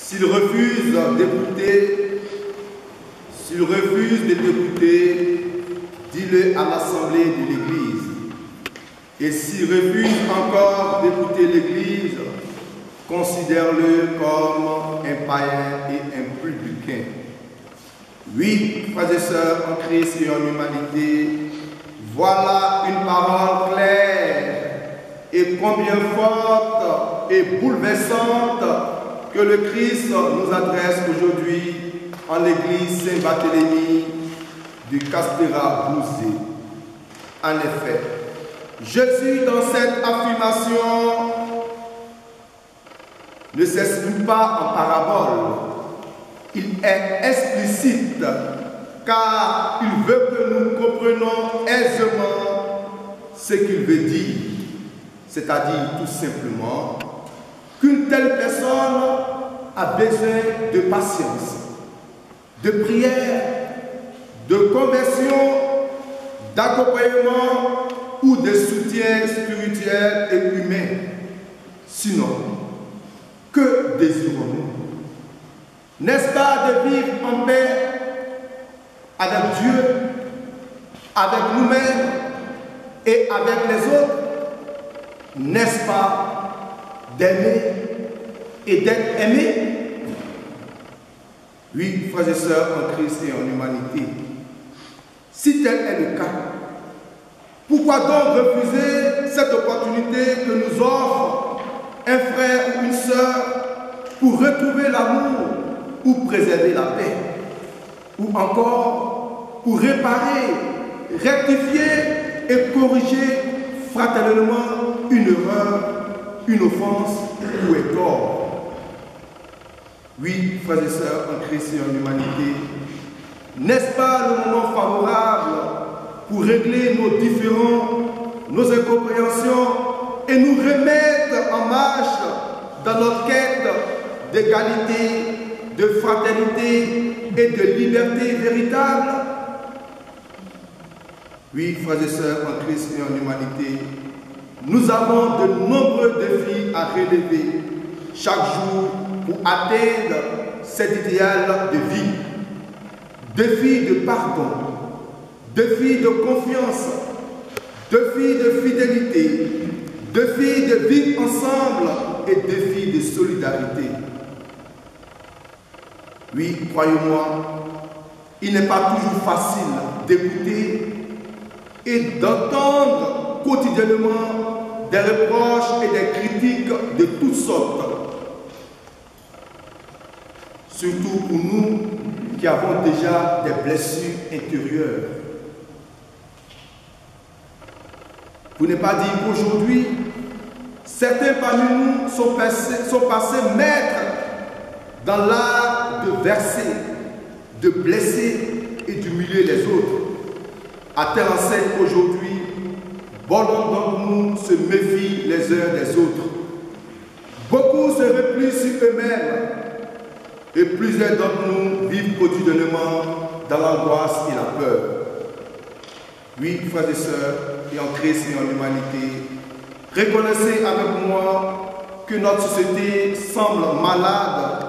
S'il refuse d'écouter, dis-le à l'assemblée de l'Église. Et s'il refuse encore d'écouter l'Église, considère-le comme un païen et un publicain. Oui, frères et sœurs en Christ et en humanité, voilà une parole claire et combien forte et bouleversante que le Christ nous adresse aujourd'hui en l'église Saint-Barthélemy du Castéra-Bouzé. En effet, Jésus dans cette affirmation ne s'exprime pas en parabole. Il est explicite car il veut que nous comprenions aisément ce qu'il veut dire, c'est-à-dire tout simplement qu'une telle personne a besoin de patience, de prière, de conversion, d'accompagnement ou de soutien spirituel et humain. Sinon, que désirons-nous? N'est-ce pas de vivre en paix avec Dieu, avec nous-mêmes et avec les autres? N'est-ce pas d'aimer et d'être aimé? Oui, frères et sœurs en Christ et en humanité, si tel est le cas, pourquoi donc refuser cette opportunité que nous offre un frère ou une sœur pour retrouver l'amour ou préserver la paix, ou encore pour réparer, rectifier et corriger fraternellement une erreur, une offense ou un tort? Oui, frères et sœurs en Christ et en humanité, n'est-ce pas le moment favorable pour régler nos différends, nos incompréhensions et nous remettre en marche dans notre quête d'égalité, de fraternité et de liberté véritable? Oui, frères et sœurs en Christ et en humanité, nous avons de nombreux défis à relever chaque jour pour atteindre cet idéal de vie. Défis de pardon, défis de confiance, défis de fidélité, défis de vivre ensemble et défis de solidarité. Oui, croyez-moi, il n'est pas toujours facile d'écouter et d'entendre quotidiennement des reproches et des critiques de toutes sortes. Surtout pour nous qui avons déjà des blessures intérieures. Pour ne pas dire qu'aujourd'hui, certains parmi nous sont passés maîtres dans l'art de verser, de blesser et d'humilier les autres. À telle enseigne qu'aujourd'hui, bon nombre d'entre nous se méfient les uns des autres. Beaucoup se replient sur eux-mêmes et plusieurs d'entre nous vivent quotidiennement dans l'angoisse et la peur. Oui, frères et sœurs, et en Christ et en humanité, reconnaissez avec moi que notre société semble malade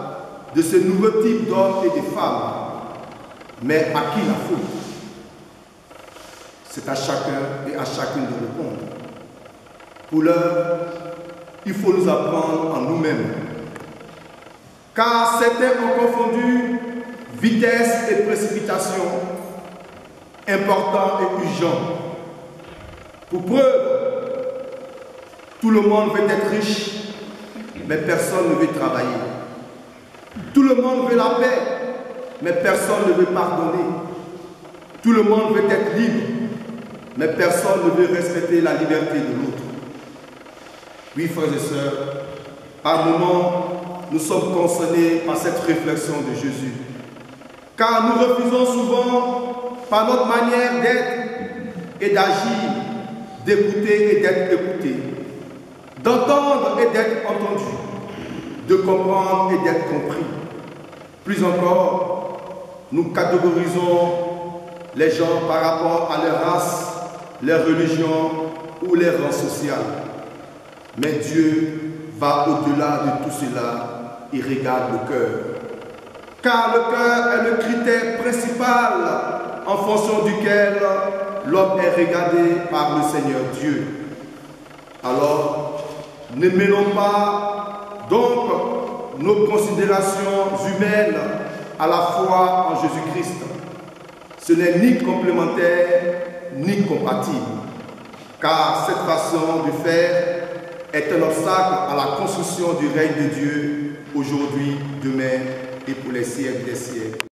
de ce nouveau type d'hommes et de femmes. Mais à qui la faute? C'est à chacun et à chacune de répondre. Pour l'heure, il faut nous apprendre en nous-mêmes. Car certains ont confondu vitesse et précipitation, important et urgent. Pour preuve, tout le monde veut être riche, mais personne ne veut travailler. Tout le monde veut la paix, mais personne ne veut pardonner. Tout le monde veut être libre, mais personne ne veut respecter la liberté de l'autre. Oui, frères et sœurs, par moments, nous sommes concernés par cette réflexion de Jésus. Car nous refusons souvent, par notre manière d'être et d'agir, d'écouter et d'être écoutés, d'entendre et d'être entendu, de comprendre et d'être compris. Plus encore, nous catégorisons les gens par rapport à leur race, leur religion ou leur rang social. Mais Dieu va au-delà de tout cela il regarde le cœur. Car le cœur est le critère principal en fonction duquel l'homme est regardé par le Seigneur Dieu. Alors, ne mêlons pas donc nos considérations humaines à la foi en Jésus-Christ. Ce n'est ni complémentaire ni compatible, car cette façon de faire est un obstacle à la construction du règne de Dieu aujourd'hui, demain et pour les siècles des siècles.